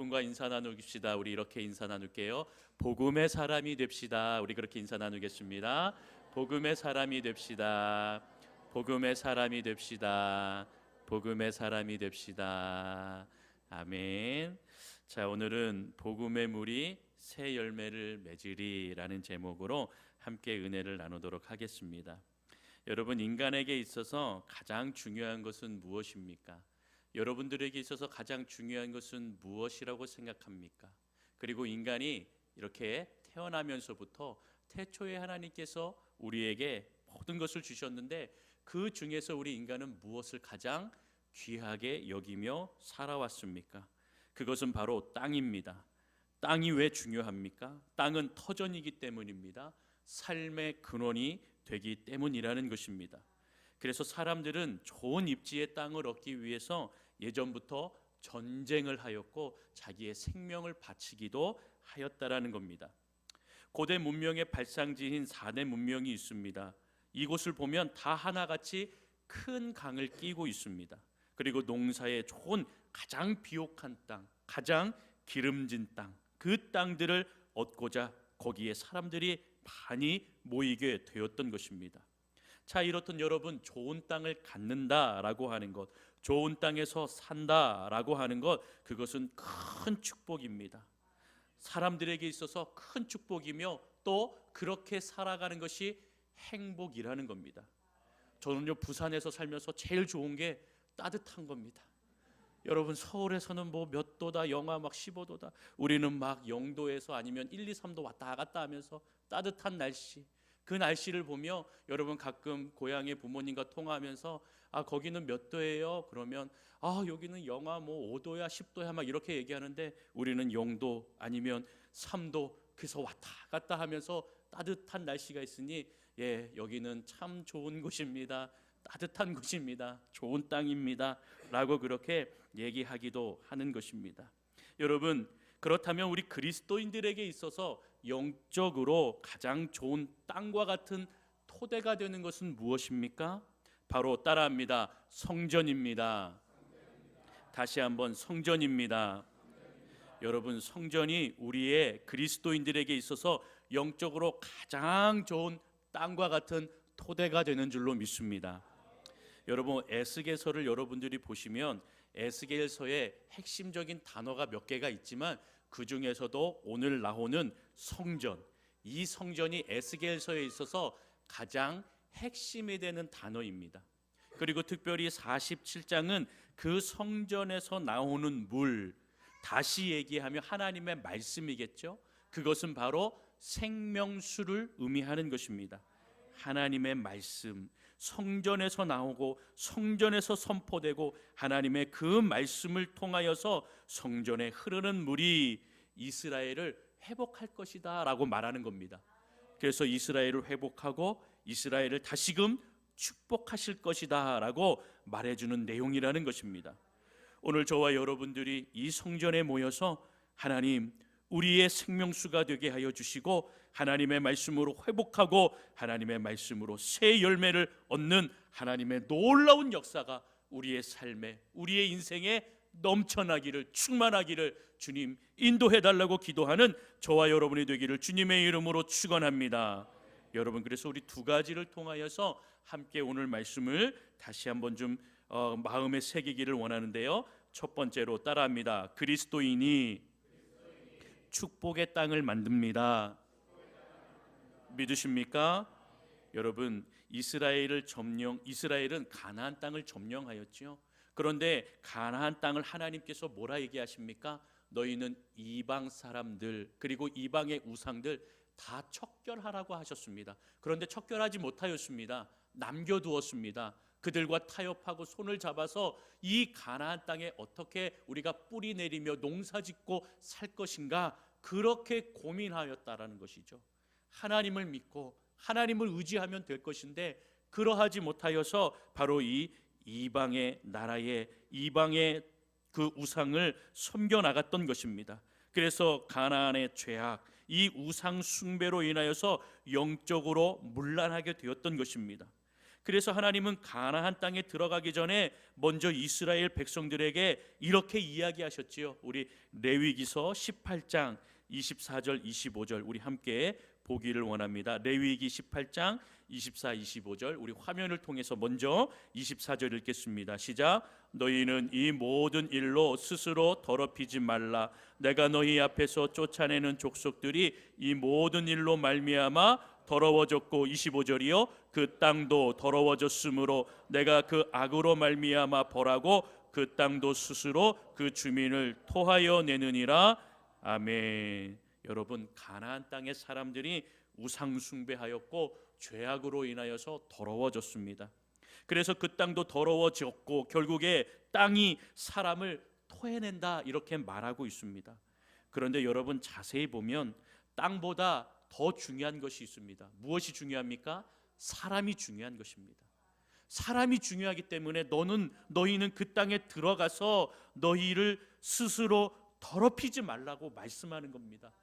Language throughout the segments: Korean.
여러분과 인사 나누십시다. 우리 이렇게 인사 나눌게요. 복음의 사람이 됩시다. 우리 그렇게 인사 나누겠습니다. 복음의 사람이 됩시다. 복음의 사람이 됩시다. 복음의 사람이 됩시다. 아멘. 자, 오늘은 복음의 물이 새 열매를 맺으리라는 제목으로 함께 은혜를 나누도록 하겠습니다. 여러분, 인간에게 있어서 가장 중요한 것은 무엇입니까? 여러분들에게 있어서 가장 중요한 것은 무엇이라고 생각합니까? 그리고 인간이 이렇게 태어나면서부터 태초에 하나님께서 우리에게 모든 것을 주셨는데 그 중에서 우리 인간은 무엇을 가장 귀하게 여기며 살아왔습니까? 그것은 바로 땅입니다. 땅이 왜 중요합니까? 땅은 터전이기 때문입니다. 삶의 근원이 되기 때문이라는 것입니다. 그래서 사람들은 좋은 입지의 땅을 얻기 위해서 예전부터 전쟁을 하였고 자기의 생명을 바치기도 하였다라는 겁니다. 고대 문명의 발상지인 4대 문명이 있습니다. 이곳을 보면 다 하나같이 큰 강을 끼고 있습니다. 그리고 농사에 좋은 가장 비옥한 땅, 가장 기름진 땅, 그 땅들을 얻고자 거기에 사람들이 많이 모이게 되었던 것입니다. 자, 이렇듯 여러분, 좋은 땅을 갖는다라고 하는 것, 좋은 땅에서 산다라고 하는 것, 그것은 큰 축복입니다. 사람들에게 있어서 큰 축복이며 또 그렇게 살아가는 것이 행복이라는 겁니다. 저는요, 부산에서 살면서 제일 좋은 게 따뜻한 겁니다. 여러분, 서울에서는 뭐 몇 도다, 영하 막 15도다. 우리는 막 0도에서 아니면 1, 2, 3도 왔다 갔다 하면서 따뜻한 날씨, 그 날씨를 보며 여러분 가끔 고향의 부모님과 통화하면서 거기는 몇 도예요? 그러면 여기는 영하 뭐 5도야 10도야 막 이렇게 얘기하는데 우리는 0도 아니면 3도, 그래서 왔다 갔다 하면서 따뜻한 날씨가 있으니 여기는 참 좋은 곳입니다. 따뜻한 곳입니다. 좋은 땅입니다. 라고 그렇게 얘기하기도 하는 것입니다. 여러분, 그렇다면 우리 그리스도인들에게 있어서 영적으로 가장 좋은 땅과 같은 토대가 되는 것은 무엇입니까? 바로 따라합니다. 성전입니다. 다시 한번 성전입니다. 여러분, 성전이 우리의 그리스도인들에게 있어서 영적으로 가장 좋은 땅과 같은 토대가 되는 줄로 믿습니다. 여러분, 에스겔서를 여러분들이 보시면 에스겔서에 핵심적인 단어가 몇 개가 있지만 그 중에서도 오늘 나오는 성전, 이 성전이 에스겔서에 있어서 가장 핵심이 되는 단어입니다. 그리고 특별히 47장은 그 성전에서 나오는 물, 다시 얘기하면 하나님의 말씀이겠죠. 그것은 바로 생명수를 의미하는 것입니다. 하나님의 말씀, 성전에서 나오고 성전에서 선포되고 하나님의 그 말씀을 통하여서 성전에 흐르는 물이 이스라엘을 회복할 것이다 라고 말하는 겁니다. 그래서 이스라엘을 회복하고 이스라엘을 다시금 축복하실 것이다 라고 말해주는 내용이라는 것입니다. 오늘 저와 여러분들이 이 성전에 모여서 하나님, 우리의 생명수가 되게 하여 주시고 하나님의 말씀으로 회복하고 하나님의 말씀으로 새 열매를 얻는 하나님의 놀라운 역사가 우리의 삶에, 우리의 인생에 넘쳐나기를, 충만하기를 주님 인도해달라고 기도하는 저와 여러분이 되기를 주님의 이름으로 축원합니다. 여러분, 그래서 우리 두 가지를 통하여서 함께 오늘 말씀을 다시 한번 좀 마음에 새기기를 원하는데요. 첫 번째로 따라합니다. 그리스도인이 축복의 땅을 만듭니다. 믿으십니까? 여러분, 이스라엘은 가나안 땅을 점령하였지요. 그런데 가나안 땅을 하나님께서 뭐라 얘기하십니까? 너희는 이방 사람들, 그리고 이방의 우상들 다 척결하라고 하셨습니다. 그런데 척결하지 못하였습니다. 남겨두었습니다. 그들과 타협하고 손을 잡아서 이 가나안 땅에 어떻게 우리가 뿌리 내리며 농사짓고 살 것인가, 그렇게 고민하였다라는 것이죠. 하나님을 믿고 하나님을 의지하면 될 것인데 그러하지 못하여서 바로 이 이방의 나라에 이방의 그 우상을 섬겨나갔던 것입니다. 그래서 가나안의 죄악, 이 우상 숭배로 인하여서 영적으로 문란하게 되었던 것입니다. 그래서 하나님은 가나안 땅에 들어가기 전에 먼저 이스라엘 백성들에게 이렇게 이야기하셨지요. 우리 레위기서 18장 24절 25절 우리 함께 보기를 원합니다. 레위기 18장 24, 25절 우리 화면을 통해서 먼저 24절 읽겠습니다. 시작. 너희는 이 모든 일로 스스로 더럽히지 말라. 내가 너희 앞에서 쫓아내는 족속들이 이 모든 일로 말미암아 더러워졌고 25절이요 그 땅도 더러워졌으므로 내가 그 악으로 말미암아 벌하고 그 땅도 스스로 그 주민을 토하여 내느니라. 아멘. 여러분, 가나안 땅의 사람들이 우상 숭배하였고 죄악으로 인하여서 더러워졌습니다. 그래서 그 땅도 더러워졌고 결국에 땅이 사람을 토해낸다 이렇게 말하고 있습니다. 그런데 여러분 자세히 보면 땅보다 더 중요한 것이 있습니다. 무엇이 중요합니까? 사람이 중요한 것입니다. 사람이 중요하기 때문에 너희는 그 땅에 들어가서 너희를 스스로 더럽히지 말라고 말씀하는 겁니다.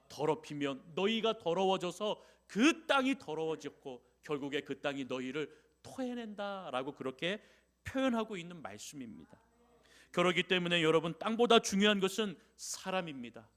더럽히면 너희가 더러워져서 그 땅이 더러워졌고 결국에 그 땅이 너희를 토해낸다라고 그렇게 표현하고 있는 말씀입니다. 그렇기 때문에 여러분 땅보다 중요한 것은 사람입니다.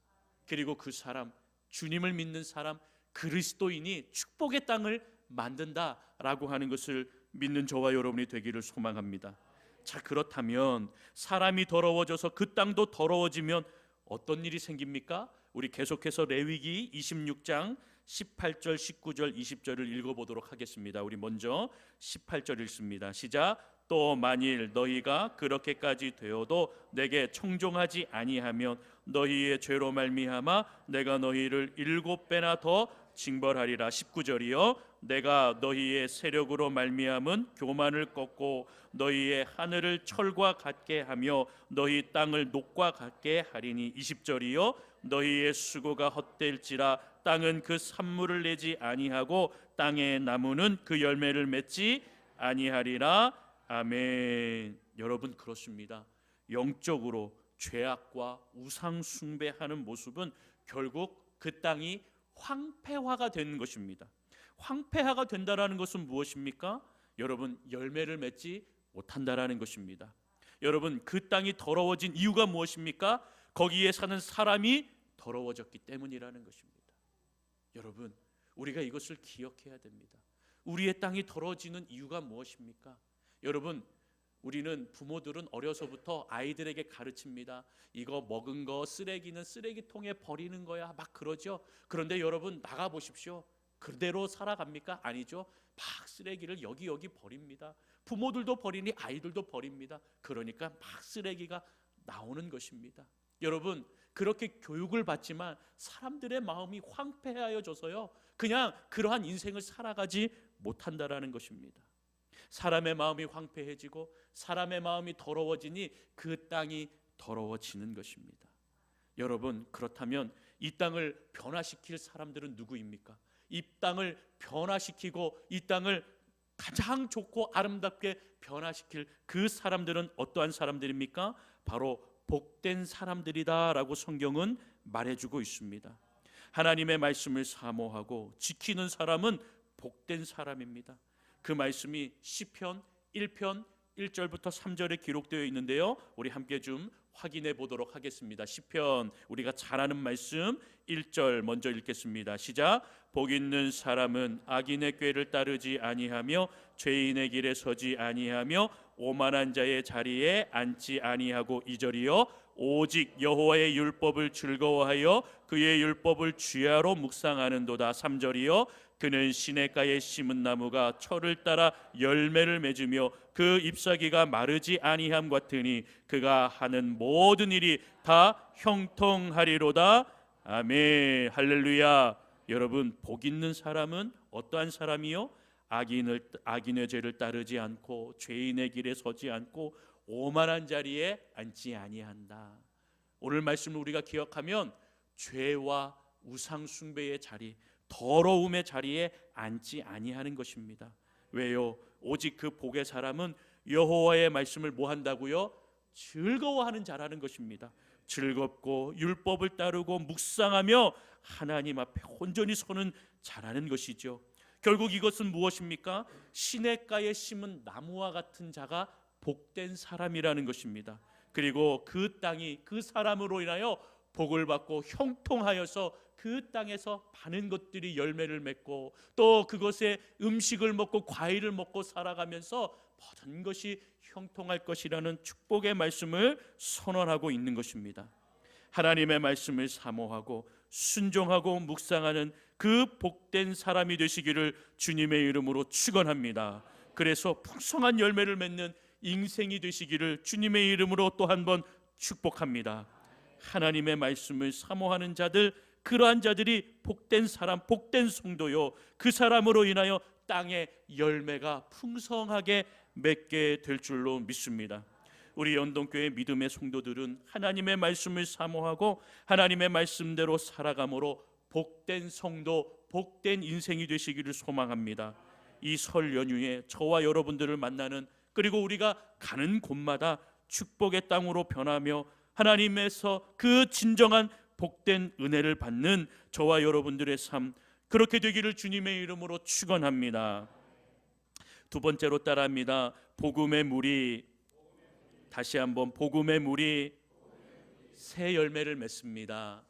그리고 그 사람, 주님을 믿는 사람, 그리스도인이 축복의 땅을 만든다라고 하는 것을 믿는 저와 여러분이 되기를 소망합니다. 자, 그렇다면 사람이 더러워져서 그 땅도 더러워지면 어떤 일이 생깁니까? 우리 계속해서 레위기 26장 18절, 19절, 20절을 읽어보도록 하겠습니다. 우리 먼저 18절 읽습니다. 시작. 또 만일 너희가 그렇게까지 되어도 내게 청종하지 아니하면 너희의 죄로 말미암아 내가 너희를 7배나 더 징벌하리라. 19절이요 내가 너희의 세력으로 말미암은 교만을 꺾고 너희의 하늘을 철과 같게 하며 너희 땅을 녹과 같게 하리니. 20절이요 너희의 수고가 헛될지라 땅은 그 산물을 내지 아니하고 땅의 나무는 그 열매를 맺지 아니하리라. 아멘. 여러분 그렇습니다. 영적으로 죄악과 우상 숭배하는 모습은 결국 그 땅이 황폐화가 되는 것입니다. 황폐화가 된다라는 것은 무엇입니까? 여러분 열매를 맺지 못한다라는 것입니다. 여러분 그 땅이 더러워진 이유가 무엇입니까? 거기에 사는 사람이 더러워졌기 때문이라는 것입니다. 여러분 우리가 이것을 기억해야 됩니다. 우리의 땅이 더러워지는 이유가 무엇입니까? 여러분 우리는 부모들은 어려서부터 아이들에게 가르칩니다. 이거 먹은 거 쓰레기는 쓰레기통에 버리는 거야 막 그러죠. 그런데 여러분 나가 보십시오. 그대로 살아갑니까? 아니죠. 막 쓰레기를 여기 버립니다. 부모들도 버리니 아이들도 버립니다. 그러니까 막 쓰레기가 나오는 것입니다. 여러분 그렇게 교육을 받지만 사람들의 마음이 황폐하여져서요 그냥 그러한 인생을 살아가지 못한다라는 것입니다. 사람의 마음이 황폐해지고 사람의 마음이 더러워지니 그 땅이 더러워지는 것입니다. 여러분 그렇다면 이 땅을 변화시킬 사람들은 누구입니까? 이 땅을 변화시키고 이 땅을 가장 좋고 아름답게 변화시킬 그 사람들은 어떠한 사람들입니까? 바로 복된 사람들이다라고 성경은 말해주고 있습니다. 하나님의 말씀을 사모하고 지키는 사람은 복된 사람입니다. 그 말씀이 시편 1편 1절부터 3절에 기록되어 있는데요. 우리 함께 좀 확인해 보도록 하겠습니다. 시편 우리가 잘 아는 말씀 1절 먼저 읽겠습니다. 시작. 복 있는 사람은 악인의 꾀를 따르지 아니하며 죄인의 길에 서지 아니하며 오만한 자의 자리에 앉지 아니하고. 2절이요 오직 여호와의 율법을 즐거워하여 그의 율법을 주야로 묵상하는도다. 3절이요 그는 시냇가에 심은 나무가 철을 따라 열매를 맺으며 그 잎사귀가 마르지 아니함 같으니 그가 하는 모든 일이 다 형통하리로다. 아멘. 할렐루야. 여러분 복 있는 사람은 어떠한 사람이요? 악인의 죄를 따르지 않고 죄인의 길에 서지 않고 오만한 자리에 앉지 아니한다. 오늘 말씀을 우리가 기억하면 죄와 우상 숭배의 자리, 더러움의 자리에 앉지 아니하는 것입니다. 왜요? 오직 그 복의 사람은 여호와의 말씀을 뭐 한다고요? 즐거워하는 자라는 것입니다. 즐겁고 율법을 따르고 묵상하며 하나님 앞에 온전히 서는 자라는 것이죠. 결국 이것은 무엇입니까? 시냇가에 심은 나무와 같은 자가 복된 사람이라는 것입니다. 그리고 그 땅이 그 사람으로 인하여 복을 받고 형통하여서 그 땅에서 많은 것들이 열매를 맺고 또 그것에 음식을 먹고 과일을 먹고 살아가면서 모든 것이 형통할 것이라는 축복의 말씀을 선언하고 있는 것입니다. 하나님의 말씀을 사모하고 순종하고 묵상하는 그 복된 사람이 되시기를 주님의 이름으로 축원합니다. 그래서 풍성한 열매를 맺는 인생이 되시기를 주님의 이름으로 또 한 번 축복합니다. 하나님의 말씀을 사모하는 자들, 그러한 자들이 복된 사람, 복된 성도요, 그 사람으로 인하여 땅에 열매가 풍성하게 맺게 될 줄로 믿습니다. 우리 연동교회 믿음의 성도들은 하나님의 말씀을 사모하고 하나님의 말씀대로 살아감으로 복된 성도, 복된 인생이 되시기를 소망합니다. 이 설 연휴에 저와 여러분들을 만나는, 그리고 우리가 가는 곳마다 축복의 땅으로 변하며 하나님에서 그 진정한 복된 은혜를 받는 저와 여러분들의 삶, 그렇게 되기를 주님의 이름으로 축원합니다. 두 번째로 따라합니다. 복음의 물이, 다시 한번 복음의 물이 새 열매를 맺습니다.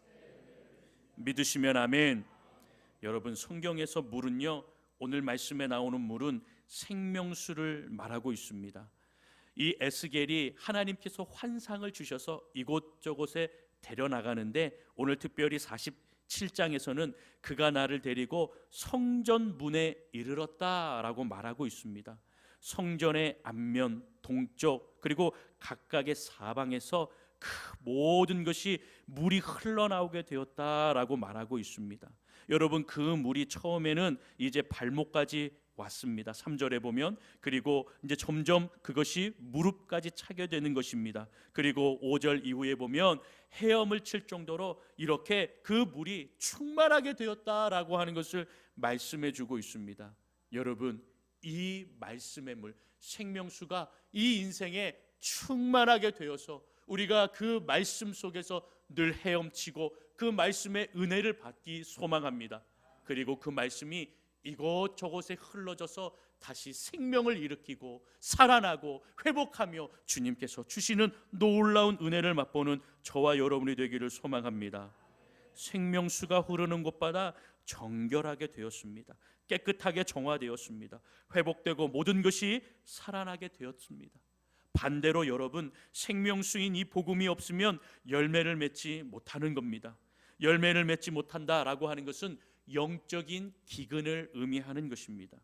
믿으시면 아멘. 여러분, 성경에서 물은요, 오늘 말씀에 나오는 물은 생명수를 말하고 있습니다. 이 에스겔이 하나님께서 환상을 주셔서 이곳저곳에 데려나가는데 오늘 특별히 47장에서는 그가 나를 데리고 성전 문에 이르렀다라고 말하고 있습니다. 성전의 앞면, 동쪽, 그리고 각각의 사방에서 그 모든 것이 물이 흘러나오게 되었다라고 말하고 있습니다. 여러분, 그 물이 처음에는 이제 발목까지 왔습니다. 3절에 보면, 그리고 이제 점점 그것이 무릎까지 차게 되는 것입니다. 그리고 5절 이후에 보면 헤엄을 칠 정도로 이렇게 그 물이 충만하게 되었다라고 하는 것을 말씀해 주고 있습니다. 여러분, 이 말씀의 물, 생명수가 이 인생에 충만하게 되어서 우리가 그 말씀 속에서 늘 헤엄치고 그 말씀의 은혜를 받기 소망합니다. 그리고 그 말씀이 이곳저곳에 흘러져서 다시 생명을 일으키고 살아나고 회복하며 주님께서 주시는 놀라운 은혜를 맛보는 저와 여러분이 되기를 소망합니다. 생명수가 흐르는 곳마다 정결하게 되었습니다. 깨끗하게 정화되었습니다. 회복되고 모든 것이 살아나게 되었습니다. 반대로 여러분, 생명수인 이 복음이 없으면 열매를 맺지 못하는 겁니다. 열매를 맺지 못한다라고 하는 것은 영적인 기근을 의미하는 것입니다.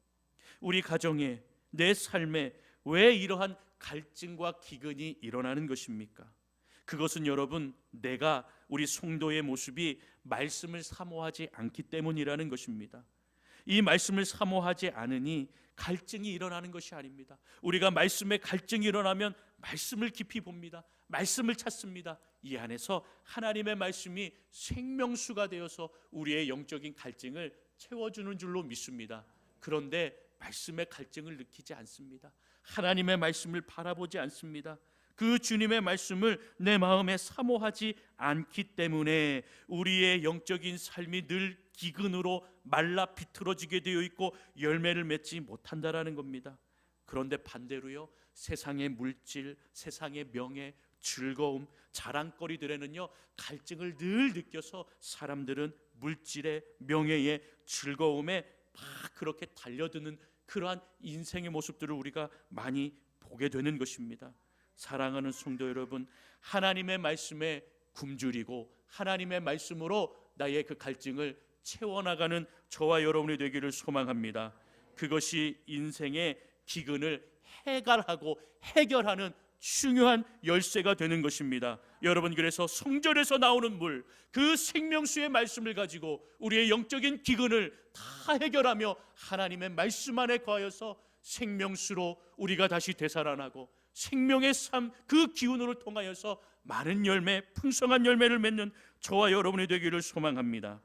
우리 가정에, 내 삶에 왜 이러한 갈증과 기근이 일어나는 것입니까? 그것은 여러분, 내가, 우리 성도의 모습이 말씀을 사모하지 않기 때문이라는 것입니다. 이 말씀을 사모하지 않으니 갈증이 일어나는 것이 아닙니다. 우리가 말씀에 갈증이 일어나면 말씀을 깊이 봅니다. 말씀을 찾습니다. 이 안에서 하나님의 말씀이 생명수가 되어서 우리의 영적인 갈증을 채워주는 줄로 믿습니다. 그런데 말씀의 갈증을 느끼지 않습니다. 하나님의 말씀을 바라보지 않습니다. 그 주님의 말씀을 내 마음에 사모하지 않기 때문에 우리의 영적인 삶이 늘 기근으로 말라 비틀어지게 되어 있고 열매를 맺지 못한다라는 겁니다. 그런데 반대로요, 세상의 물질, 세상의 명예, 즐거움, 자랑거리들에는요 갈증을 늘 느껴서 사람들은 물질의, 명예의, 즐거움에 막 그렇게 달려드는 그러한 인생의 모습들을 우리가 많이 보게 되는 것입니다. 사랑하는 성도 여러분, 하나님의 말씀에 굶주리고 하나님의 말씀으로 나의 그 갈증을 채워나가는 저와 여러분이 되기를 소망합니다. 그것이 인생의 기근을 해결하고 해결하는 중요한 열쇠가 되는 것입니다. 여러분, 그래서 성전에서 나오는 물, 그 생명수의 말씀을 가지고 우리의 영적인 기근을 다 해결하며 하나님의 말씀 안에 거하여서 생명수로 우리가 다시 되살아나고 생명의 삶, 그 기운으로 통하여서 많은 열매, 풍성한 열매를 맺는 저와 여러분이 되기를 소망합니다.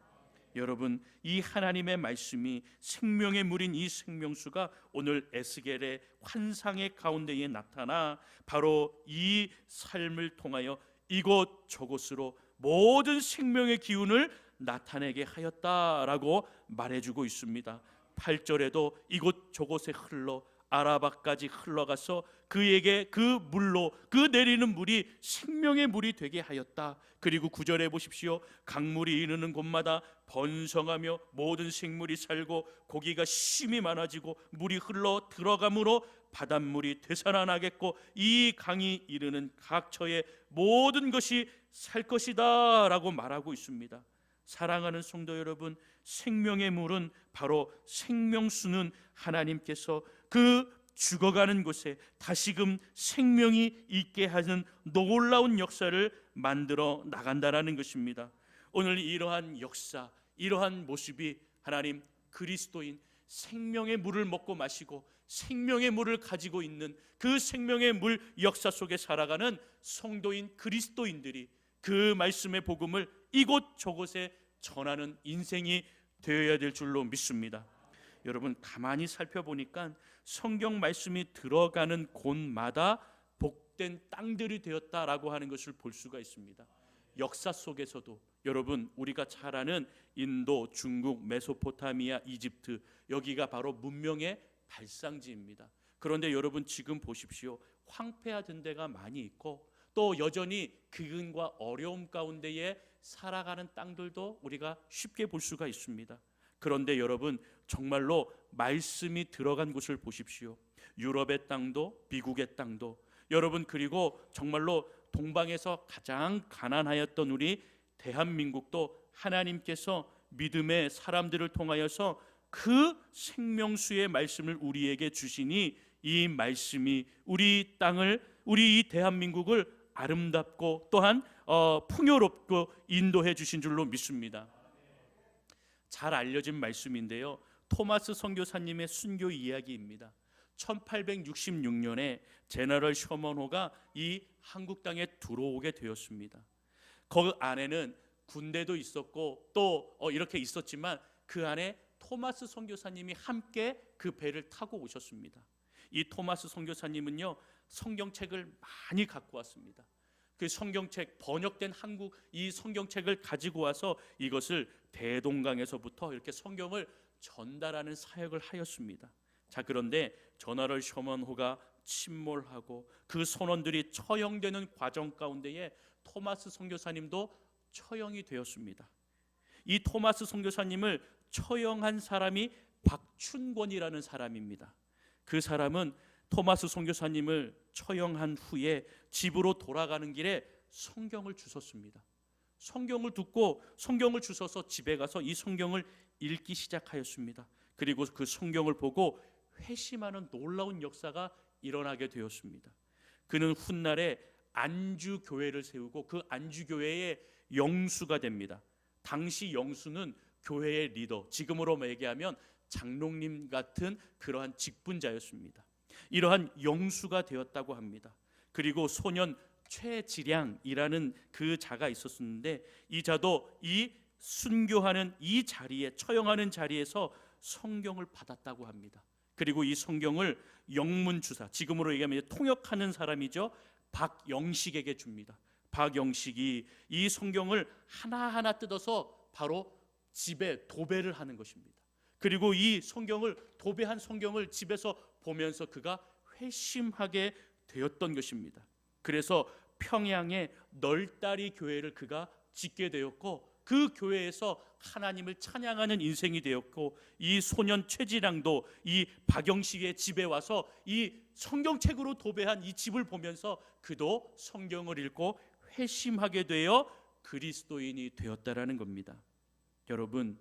여러분, 이 하나님의 말씀이 생명의 물인 이 생명수가 오늘 에스겔의 환상의 가운데에 나타나 바로 이 삶을 통하여 이곳저곳으로 모든 생명의 기운을 나타내게 하였다라고 말해주고 있습니다. 8절에도 이곳 저곳에 흘러 아라바까지 흘러가서 그에게 그 물로 그 내리는 물이 생명의 물이 되게 하였다. 그리고 9절에 보십시오. 강물이 이르는 곳마다 번성하며 모든 생물이 살고 고기가 심히 많아지고 물이 흘러 들어가므로 바닷물이 되살아나겠고 이 강이 이르는 각처의 모든 것이 살 것이다 라고 말하고 있습니다. 사랑하는 성도 여러분, 생명의 물은 바로 생명수는 하나님께서 그 죽어가는 곳에 다시금 생명이 있게 하는 놀라운 역사를 만들어 나간다라는 것입니다. 오늘 이러한 역사, 이러한 모습이 하나님 그리스도인 생명의 물을 먹고 마시고 생명의 물을 가지고 있는 그 생명의 물 역사 속에 살아가는 성도인 그리스도인들이 그 말씀의 복음을 이곳 저곳에 전하는 인생이 되어야 될 줄로 믿습니다. 여러분, 가만히 살펴보니까 성경 말씀이 들어가는 곳마다 복된 땅들이 되었다라고 하는 것을 볼 수가 있습니다. 역사 속에서도 여러분, 우리가 잘 아는 인도, 중국, 메소포타미아, 이집트, 여기가 바로 문명의 발상지입니다. 그런데 여러분, 지금 보십시오. 황폐화된 데가 많이 있고 또 여전히 기근과 어려움 가운데에 살아가는 땅들도 우리가 쉽게 볼 수가 있습니다. 그런데 여러분, 정말로 말씀이 들어간 곳을 보십시오. 유럽의 땅도 미국의 땅도 여러분, 그리고 정말로 동방에서 가장 가난하였던 우리 대한민국도 하나님께서 믿음의 사람들을 통하여서 그 생명수의 말씀을 우리에게 주시니 이 말씀이 우리 땅을, 우리 이 대한민국을 아름답고 또한 풍요롭고 인도해 주신 줄로 믿습니다. 잘 알려진 말씀인데요, 토마스 선교사님의 순교 이야기입니다. 1866년에 제너럴 셔먼호가 이 한국 땅에 들어오게 되었습니다. 그 안에는 군대도 있었고 또 이렇게 있었지만 그 안에 토마스 선교사님이 함께 그 배를 타고 오셨습니다. 이 토마스 선교사님은요, 성경책을 많이 갖고 왔습니다. 그 성경책, 번역된 한국 이 성경책을 가지고 와서 이것을 대동강에서부터 이렇게 성경을 전달하는 사역을 하였습니다. 자, 그런데 제너럴 셔먼호가 침몰하고 그 선원들이 처형되는 과정 가운데에 토마스 선교사님도 처형이 되었습니다. 이 토마스 선교사님을 처형한 사람이 박춘권이라는 사람입니다. 그 사람은 토마스 선교사님을 처형한 후에 집으로 돌아가는 길에 성경을 주웠습니다. 성경을 듣고 성경을 주워서 집에 가서 이 성경을 읽기 시작하였습니다. 그리고 그 성경을 보고 회심하는 놀라운 역사가 일어나게 되었습니다. 그는 훗날에 안주교회를 세우고 그 안주교회의 영수가 됩니다. 당시 영수는 교회의 리더, 지금으로 얘기하면 장로님 같은 그러한 직분자였습니다. 이러한 영수가 되었다고 합니다. 그리고 소년 최지량이라는 그 자가 있었는데 이 자도 이 순교하는 이 자리에, 처형하는 자리에서 성경을 받았다고 합니다. 그리고 이 성경을 영문주사, 지금으로 얘기하면 통역하는 사람이죠, 박영식에게 줍니다. 박영식이 이 성경을 하나하나 뜯어서 바로 집에 도배를 하는 것입니다. 그리고 이 성경을, 도배한 성경을 집에서 보면서 그가 회심하게 되었던 것입니다. 그래서 평양에 널다리 교회를 그가 짓게 되었고 그 교회에서 하나님을 찬양하는 인생이 되었고, 이 소년 최지량도 이 박영식의 집에 와서 이 성경책으로 도배한 이 집을 보면서 그도 성경을 읽고 회심하게 되어 그리스도인이 되었다라는 겁니다. 여러분,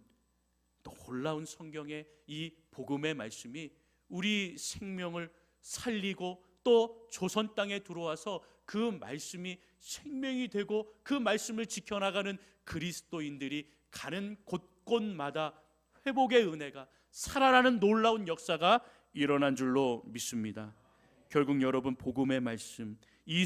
놀라운 성경의 이 복음의 말씀이 우리 생명을 살리고 또 조선 땅에 들어와서 그 말씀이 생명이 되고 그 말씀을 지켜나가는 그리스도인들이 가는 곳곳마다 회복의 은혜가 살아나는 놀라운 역사가 일어난 줄로 믿습니다. 결국 여러분, 복음의 말씀, 이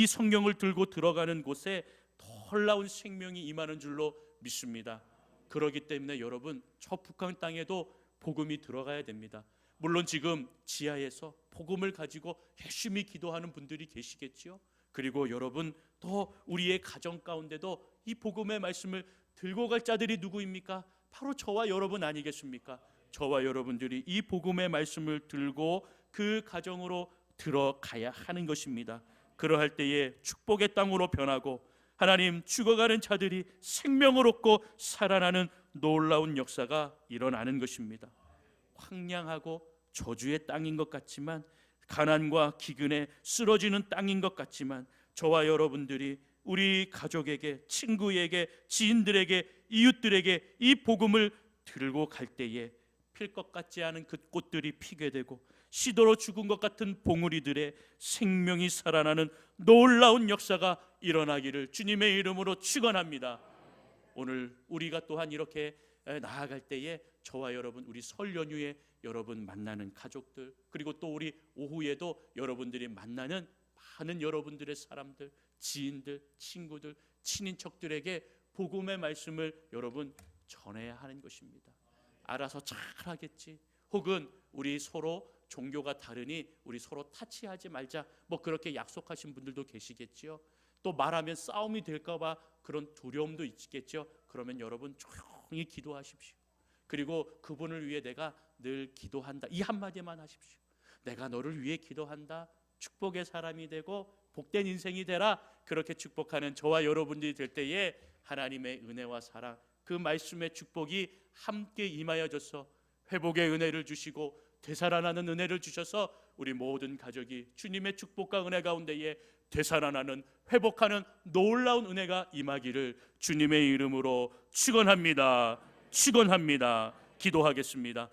성경을 들고 들어가는 곳에 놀라운 생명이 임하는 줄로 믿습니다. 그렇기 때문에 여러분, 저 북한 땅에도 복음이 들어가야 됩니다. 물론 지금 지하에서 복음을 가지고 열심히 기도하는 분들이 계시겠지요. 그리고 여러분, 또 우리의 가정 가운데도 이 복음의 말씀을 들고 갈 자들이 누구입니까? 바로 저와 여러분 아니겠습니까? 저와 여러분들이 이 복음의 말씀을 들고 그 가정으로 들어가야 하는 것입니다. 그러할 때에 축복의 땅으로 변하고 하나님 죽어가는 자들이 생명을 얻고 살아나는 놀라운 역사가 일어나는 것입니다. 황량하고 저주의 땅인 것 같지만, 가난과 기근에 쓰러지는 땅인 것 같지만, 저와 여러분들이 우리 가족에게, 친구에게, 지인들에게, 이웃들에게 이 복음을 들고 갈 때에 필 것 같지 않은 그 꽃들이 피게 되고 시도로 죽은 것 같은 봉우리들의 생명이 살아나는 놀라운 역사가 일어나기를 주님의 이름으로 축원합니다. 오늘 우리가 또한 이렇게 나아갈 때에 저와 여러분, 우리 설 연휴에 여러분 만나는 가족들, 그리고 또 우리 오후에도 여러분들이 만나는 많은 여러분들의 사람들, 지인들, 친구들, 친인척들에게 복음의 말씀을 여러분 전해야 하는 것입니다. 알아서 잘 하겠지, 혹은 우리 서로 종교가 다르니 우리 서로 타치하지 말자, 뭐 그렇게 약속하신 분들도 계시겠지요. 또 말하면 싸움이 될까 봐 그런 두려움도 있겠죠. 그러면 여러분 조용히 기도하십시오. 그리고 그분을 위해 내가 늘 기도한다, 이 한마디만 하십시오. 내가 너를 위해 기도한다. 축복의 사람이 되고 복된 인생이 되라. 그렇게 축복하는 저와 여러분들이 될 때에 하나님의 은혜와 사랑, 그 말씀의 축복이 함께 임하여져서 회복의 은혜를 주시고 되살아나는 은혜를 주셔서 우리 모든 가족이 주님의 축복과 은혜 가운데에 되살아나는, 회복하는 놀라운 은혜가 임하기를 주님의 이름으로 축원합니다. 축원합니다. 기도하겠습니다.